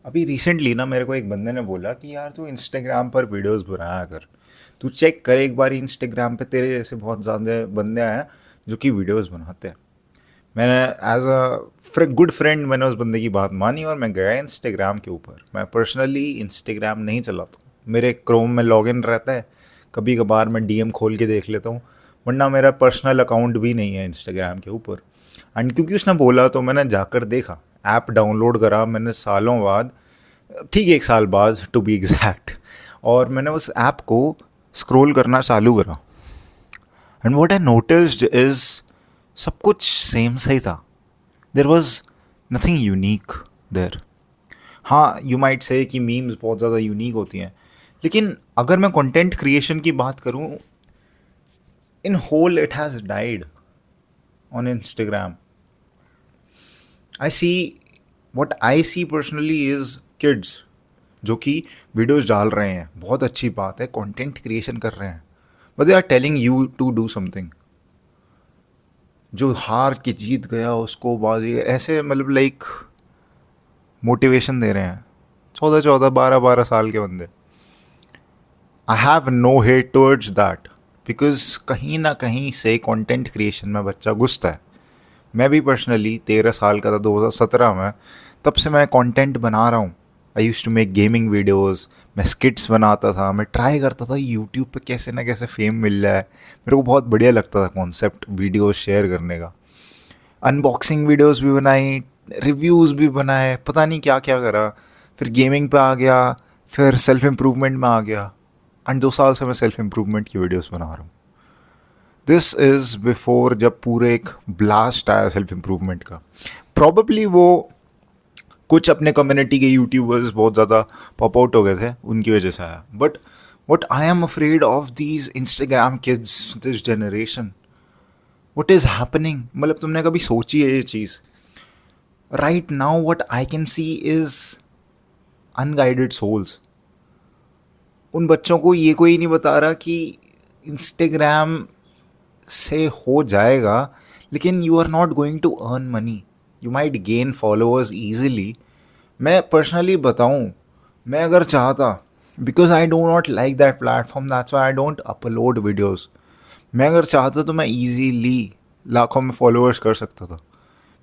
अभी रिसेंटली ना मेरे को एक बंदे ने बोला कि यार तू इंस्टाग्राम पर वीडियोस बनाया कर। तू चेक कर एक बार इंस्टाग्राम पे तेरे जैसे बहुत ज़्यादा बंदे आए हैं जो कि वीडियोस बनाते हैं। मैंने एज अ गुड फ्रेंड मैंने उस बंदे की बात मानी और मैं गया इंस्टाग्राम के ऊपर। मैं पर्सनली इंस्टाग्राम नहीं चलाता हूँ, मेरे क्रोम में लॉगिन रहता है। कभी कभार मैं डीएम खोल के देख लेता हूँ, वरना मेरा पर्सनल अकाउंट भी नहीं है इंस्टाग्राम के ऊपर। एंड क्योंकि उसने बोला तो मैंने जाकर देखा, ऐप डाउनलोड करा मैंने सालों बाद, ठीक 1 साल बाद टू बी एग्जैक्ट। और मैंने उस ऐप को स्क्रॉल करना चालू करा and what I noticed is सब कुछ सेम सा ही था। देर वॉज नथिंग यूनिक देर। हाँ, यू माइट से कि मीम्स बहुत ज़्यादा यूनिक होती हैं, लेकिन अगर मैं कंटेंट क्रिएशन की बात करूँ, in whole it has died on Instagram. I see what I see personally is kids जो कि वीडियोस डाल रहे हैं, बहुत अच्छी बात है, कंटेंट क्रिएशन कर रहे हैं, but they are telling you to do something. जो हार के जीत गया उसको बाजी ऐसे मतलब लाइक मोटिवेशन दे रहे हैं, 14 14 12 12 साल के बंदे। I have no hate towards that, because कहीं ना कहीं से कंटेंट क्रिएशन में बच्चा घुसता है। मैं भी पर्सनली 13 साल का था 2017 में, तब से मैं कंटेंट बना रहा हूँ। I use to make gaming videos, मैं स्किट्स बनाता था, मैं ट्राई करता था यूट्यूब पे कैसे ना कैसे फेम मिल जाए। मेरे को बहुत बढ़िया लगता था कॉन्सेप्ट वीडियोस शेयर करने का। अनबॉक्सिंग वीडियोस भी बनाई, रिव्यूज़ भी बनाए, पता नहीं क्या क्या करा। फिर गेमिंग पे आ गया, फिर सेल्फ इम्प्रूवमेंट में आ गया। एंड 2 साल से मैं सेल्फ इम्प्रूवमेंट की वीडियोस बना रहा हूँ। दिस इज़ बिफोर जब पूरे एक ब्लास्ट आया सेल्फ इम्प्रूवमेंट का। प्रॉबली वो कुछ अपने कम्युनिटी के यूट्यूबर्स बहुत ज़्यादा पॉप आउट हो गए थे, उनकी वजह से आया। But what I am afraid of these Instagram kids, this generation, what is happening. मतलब तुमने कभी सोची है ये चीज़? Right now what I can see is unguided souls. उन बच्चों को ये कोई नहीं बता रहा कि इंस्टाग्राम से हो जाएगा, लेकिन you are not going to earn money. You might gain followers easily. मैं पर्सनली बताऊं, मैं अगर चाहता, because I do not like that platform, that's why I don't upload videos. मैं अगर चाहता तो मैं ईजीली लाखों में फॉलोअर्स कर सकता था।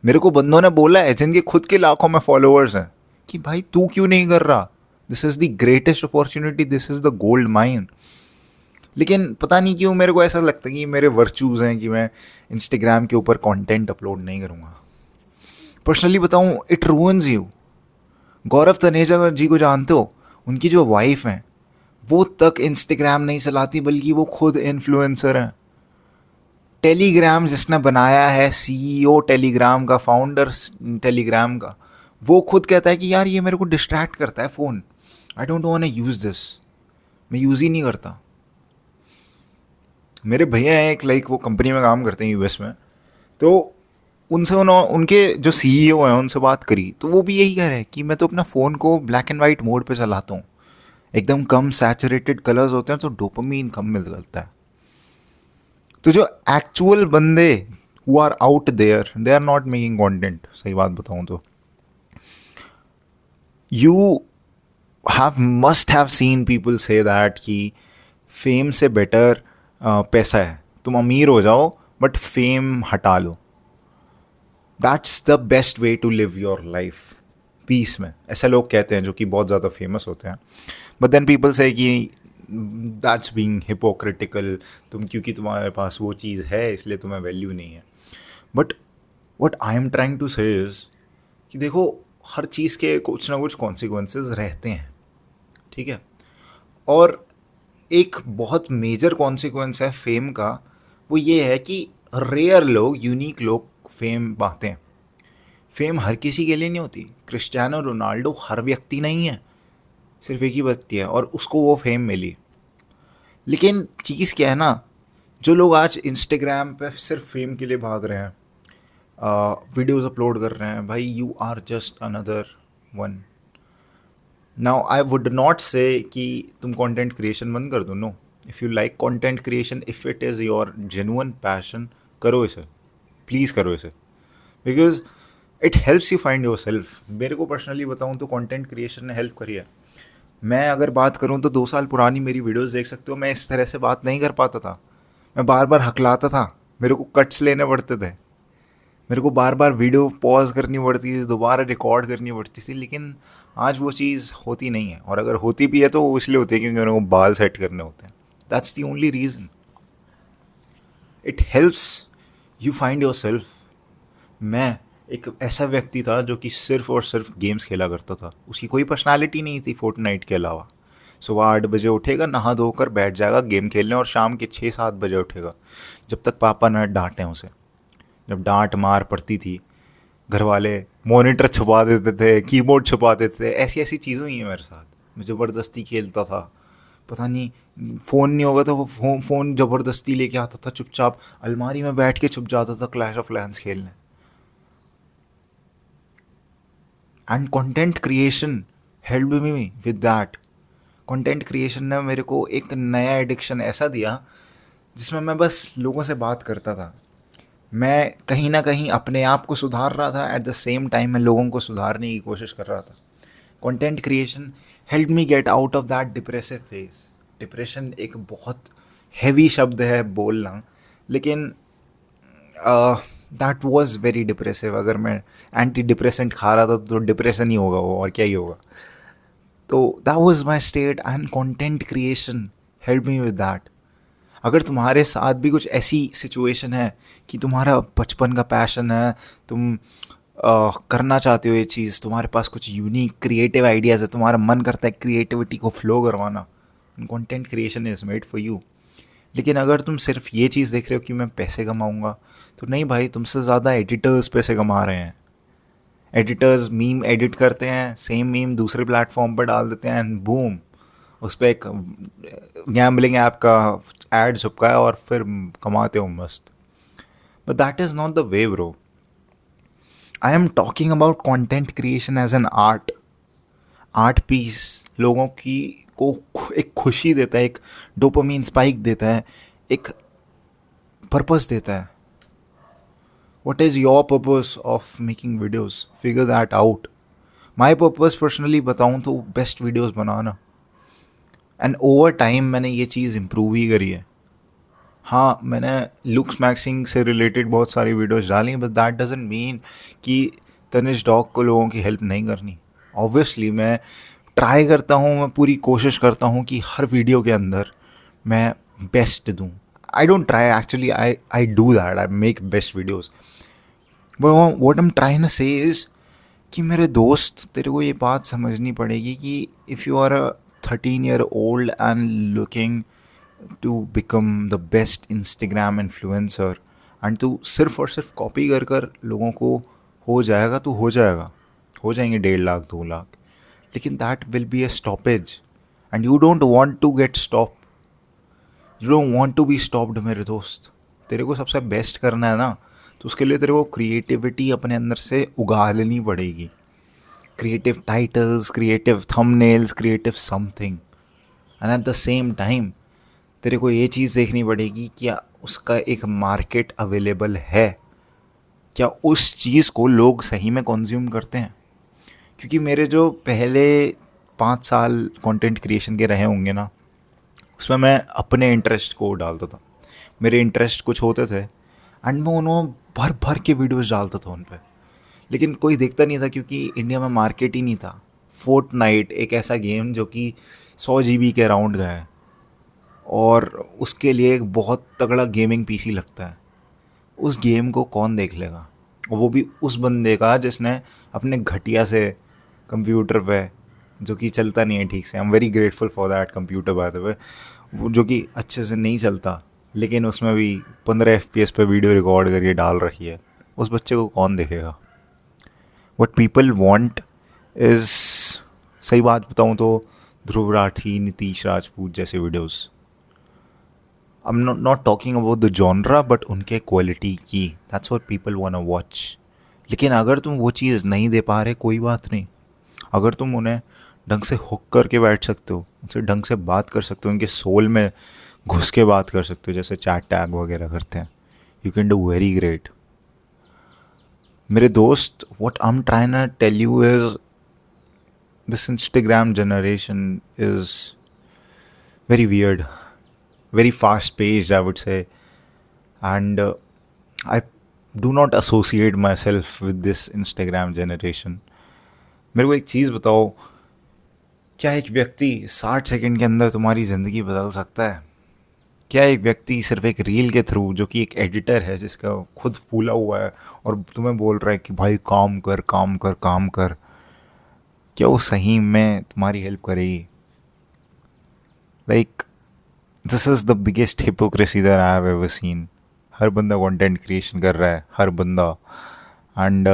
मेरे को बंदों ने बोला है जिनके खुद के लाखों में फॉलोअर्स हैं कि भाई तू क्यों नहीं कर रहा, this is the greatest opportunity, this is the gold mine. लेकिन पता नहीं क्यों मेरे को ऐसा लगता है कि मेरे वर्चूज़ हैं कि मैं इंस्टाग्राम के ऊपर कंटेंट अपलोड नहीं करूँगा। पर्सनली बताऊँ, इट रूइंस यू। गौरव तनेजा जी को जानते हो? उनकी जो वाइफ हैं वो तक इंस्टाग्राम नहीं चलाती, बल्कि वो खुद इन्फ्लुएंसर हैं। टेलीग्राम जिसने बनाया है, सीईओ टेलीग्राम का, फाउंडर टेलीग्राम का, वो खुद कहता है कि यार ये मेरे को डिस्ट्रैक्ट करता है phone, I don't want to use this. मैं यूज़ ही नहीं करता। मेरे भैया हैं एक, लाइक वो कंपनी में काम करते हैं यूएस में। तो उनसे उनके जो सीईओ हैं उनसे बात करी तो वो भी यही कह रहे हैं कि मैं तो अपना फ़ोन को ब्लैक एंड वाइट मोड पे चलाता हूँ। एकदम कम सैचुरेटेड कलर्स होते हैं तो डोपामीन कम मिलता है। तो जो एक्चुअल बंदे who are out there, they are not making content. सही बात बताऊँ तो you have must have seen people say that कि फेम से बेटर पैसा है। तुम अमीर हो जाओ बट फेम हटा लो, that's the best way to live your life peace में। ऐसा लोग कहते हैं जो कि बहुत ज़्यादा फेमस होते हैं। बट देन पीपल से कि दैट्स बीइंग हिपोक्रिटिकल, तुम क्योंकि तुम्हारे पास वो चीज़ है इसलिए तुम्हें वैल्यू नहीं है। But what I am trying to say is कि देखो, हर चीज़ के कुछ ना कुछ कॉन्सिक्वेंसेस रहते हैं, ठीक है? और एक बहुत मेजर कॉन्सिक्वेंस है फेम का, वो ये है कि रेयर लोग, यूनिक लोग फेम पाते हैं। फेम हर किसी के लिए नहीं होती। क्रिस्टियानो रोनाल्डो हर व्यक्ति नहीं है, सिर्फ एक ही व्यक्ति है और उसको वो फेम मिली। लेकिन चीज़ क्या है ना, जो लोग आज इंस्टाग्राम पे सिर्फ फेम के लिए भाग रहे हैं, वीडियोस अपलोड कर रहे हैं, भाई you are just another one. Now I would not say कि तुम कंटेंट क्रिएशन बंद कर दो, no. If you like content creation, if it is your genuine passion, करो इसे, प्लीज़ करो इसे। Because it helps you find yourself. मेरे को पर्सनली बताऊँ तो कंटेंट क्रिएशन ने हेल्प करी है। मैं अगर बात करूँ तो 2 साल पुरानी मेरी वीडियोस देख सकते हो, मैं इस तरह से बात नहीं कर पाता था। मैं बार बार हकलाता था, मेरे को कट्स लेने पड़ते थे, मेरे को बार बार वीडियो पॉज करनी पड़ती थी, दोबारा रिकॉर्ड करनी पड़ती थी। लेकिन आज वो चीज़ होती नहीं है, और अगर होती भी है तो वो इसलिए होती है क्योंकि मेरे को बाल सेट करने होते हैं। That's the only reason. It helps you find your self. मैं एक ऐसा व्यक्ति था जो कि सिर्फ और सिर्फ गेम्स खेला करता था, उसकी कोई पर्सनालिटी नहीं थी फोर्टनाइट के अलावा। सुबह 8 बजे उठेगा, नहा धोकर बैठ जाएगा गेम खेलने, और शाम के 6-7 बजे उठेगा, जब तक पापा न डांटें उसे। जब डांट मार पड़ती थी, घर वाले मॉनिटर छुपा देते थे, कीबोर्ड छुपा देते थे, ऐसी ऐसी चीज़ें हुई हैं मेरे साथ। मैं ज़बरदस्ती खेलता था, पता नहीं फ़ोन नहीं होगा तो वो फ़ोन ज़बरदस्ती लेके आता था, चुपचाप अलमारी में बैठ के छुप जाता था क्लैश ऑफ क्लैंस खेलने। And content creation help me with that. Content creation ने मेरे को एक नया एडिक्शन ऐसा दिया जिसमें मैं बस लोगों से बात करता था। मैं कहीं ना कहीं अपने आप को सुधार रहा था, एट द सेम टाइम मैं लोगों को सुधारने की कोशिश कर रहा था। Content creation help me get out of that depressive phase. Depression एक बहुत हैवी शब्द है बोलना, लेकिन दैट वॉज वेरी डिप्रेसिव। अगर मैं एंटी डिप्रेसेंट खा रहा था तो डिप्रेशन ही होगा वो, और क्या ही होगा। तो that was my state, and content creation help me with that. अगर तुम्हारे साथ भी कुछ ऐसी सिचुएशन है कि तुम्हारा बचपन का पैशन है, तुम करना चाहते हो ये चीज़, तुम्हारे पास कुछ यूनिक क्रिएटिव आइडियाज़ है, तुम्हारा मन करता है क्रिएटिविटी को फ्लो करवाना, content creation is made for you. लेकिन अगर तुम सिर्फ ये चीज़ देख रहे हो कि मैं पैसे कमाऊंगा, तो नहीं भाई, तुमसे ज़्यादा एडिटर्स पैसे कमा रहे हैं। एडिटर्स मीम एडिट करते हैं, सेम मीम दूसरे प्लेटफॉर्म पर डाल देते हैं, एंड बूम, उस पर एक गैम्बलिंग ऐप का एड चिपकाया और फिर कमाते हो मस्त। But that is not the way bro. I am talking about content creation as an art. Art piece लोगों की को एक खुशी देता है, एक डोपामीन स्पाइक देता है, एक पर्पस देता है। What is your purpose of making videos? Figure that out. My purpose personally बताऊँ तो best videos banana. And over time मैंने ये चीज़ इम्प्रूव ही करी है। हाँ, मैंने लुक्स मैक्सिंग से रिलेटेड बहुत सारी वीडियोस डाली, बट दैट डजंट मीन कि तनिष डॉग को लोगों की हेल्प नहीं करनी। ऑब्वियसली मैं ट्राई करता हूँ, मैं पूरी कोशिश करता हूँ कि हर वीडियो के अंदर मैं बेस्ट दूँ। I don't try, actually I do that, I make best videos. But what I am trying to say is कि मेरे दोस्त, तेरे को ये बात समझनी पड़ेगी कि if you are a 13 year old and looking to become the best Instagram influencer, and तू सिर्फ और सिर्फ कॉपी कर कर लोगों को हो जाएगा, तो हो जाएगा, हो जाएंगे 1.5 लाख 2 लाख, लेकिन that will be a stoppage, and you don't want to get stop, you don't want to be stopped मेरे दोस्त। तेरे को सबसे बेस्ट करना है ना, तो उसके लिए तेरे को क्रिएटिविटी अपने अंदर से उगा लेनी पड़ेगी। Creative titles, creative thumbnails, creative something. And at the same time तेरे को ये चीज़ देखनी पड़ेगी क्या उसका एक मार्केट अवेलेबल है, क्या उस चीज़ को लोग सही में कंज्यूम करते हैं। क्योंकि मेरे जो पहले 5 साल कंटेंट क्रिएशन के रहे होंगे ना, उसमें मैं अपने इंटरेस्ट को डालता था। मेरे इंटरेस्ट कुछ होते थे एंड मैं उन्होंने भर भर के वीडियोस डालता था उन पर, लेकिन कोई देखता नहीं था क्योंकि इंडिया में मार्केट ही नहीं था। फोर्टनाइट एक ऐसा गेम जो कि 100 GB के अराउंड गया है, और उसके लिए एक बहुत तगड़ा गेमिंग पीसी लगता है। उस गेम को कौन देख लेगा, और वो भी उस बंदे का जिसने अपने घटिया से कंप्यूटर पे, जो कि चलता नहीं है ठीक से, I am very grateful for that computer by the way, वो जो कि अच्छे से नहीं चलता, लेकिन उसमें भी 15 FPS पे वीडियो रिकॉर्ड करके डाल रखी है। उस बच्चे को कौन देखेगा। वट पीपल वॉन्ट इज़, सही बात बताऊँ तो ध्रुव राठी, नीतीश राजपूत जैसे videos. I am not talking about the genre, but उनके क्वालिटी की, that's what people want to watch. लेकिन अगर तुम वो चीज़ नहीं दे पा रहे, कोई बात नहीं। अगर तुम उन्हें ढंग से हुक करके बैठ सकते हो, उनसे ढंग से बात कर सकते हो, उनके सोल में घुस के बात कर सकते हो, जैसे चैट टैग वगैरह करते हैं, you can do very great. मेरे दोस्त, what I'm trying to tell you is this Instagram generation is very weird, very fast paced, I would say. And I do not associate myself with this Instagram generation. मेरे को एक चीज़ बताओ, क्या एक व्यक्ति 60 second के अंदर तुम्हारी ज़िंदगी बदल सकता है? क्या एक व्यक्ति सिर्फ एक रील के थ्रू, जो कि एक एडिटर है जिसका खुद फूला हुआ है और तुम्हें बोल रहा है कि भाई काम कर काम कर काम कर, क्या वो सही में तुम्हारी हेल्प करेगी? Like, this is the biggest hypocrisy that I have ever seen. हर बंदा कंटेंट क्रिएशन कर रहा है, हर बंदा. And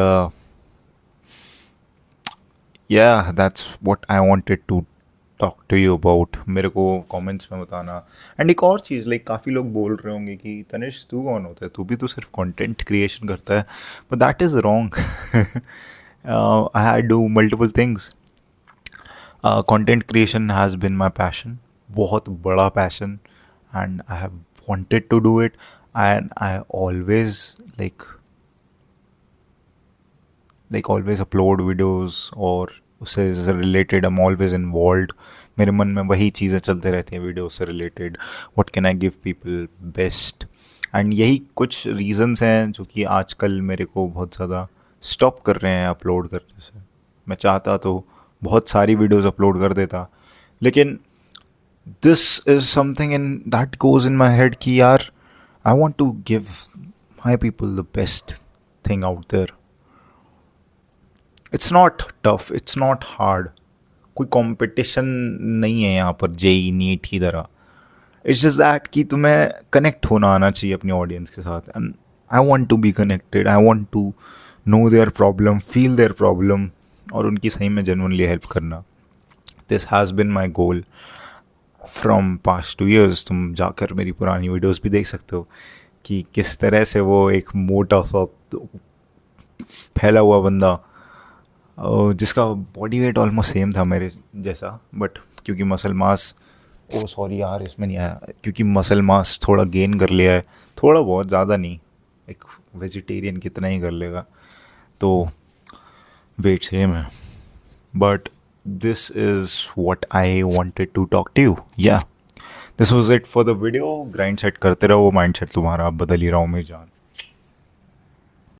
yeah that's what I wanted to talk to you about. मेरे को कमेंट्स में बताना. एंड एक और चीज़, लाइक काफ़ी लोग बोल रहे होंगे कि तनिष तू कौन होता है, तू भी तो सिर्फ कंटेंट क्रिएशन करता है. But that is wrong. I do multiple things. Content creation has been my passion, बहुत बड़ा passion. And I have wanted to do it, and I always always upload videos, और उससे रिलेटेड I'm always involved. मेरे मन में वही चीज़ें चलते रहती हैं वीडियो से related. what can I give people best. And यही कुछ रीज़न्स हैं जो कि आजकल मेरे को बहुत ज़्यादा स्टॉप कर रहे हैं अपलोड करने से. मैं चाहता तो बहुत सारी वीडियोस अपलोड कर देता, लेकिन this is something in that goes in my head कि यार I want to give my people the best thing out there. It's not tough, it's not hard. कोई कंपटीशन नहीं है यहाँ पर जेई नीट की तरह. It's just that कि तुम्हें कनेक्ट होना आना चाहिए अपनी ऑडियंस के साथ. And I want to be connected, I want to know their problem, feel their problem, और उनकी सही में genuinely हेल्प करना. This has been my goal from past 2 years. तुम जाकर मेरी पुरानी वीडियोस भी देख सकते हो कि किस तरह से वो एक मोटा सा फैला हुआ बंदा, जिसका बॉडी वेट ऑलमोस्ट सेम था मेरे जैसा, बट क्योंकि मसल मास, ओ सॉरी यार इसमें नहीं आया, क्योंकि मसल मास थोड़ा गेन कर लिया है, थोड़ा बहुत, ज़्यादा नहीं, एक वेजिटेरियन कितना ही कर लेगा, तो वेट सेम है. But this is what I wanted to talk to you. Yeah, this was it for the video. Grind set करते रहो, mindset तुम्हारा बदल ही रहा हूँ मैं जान.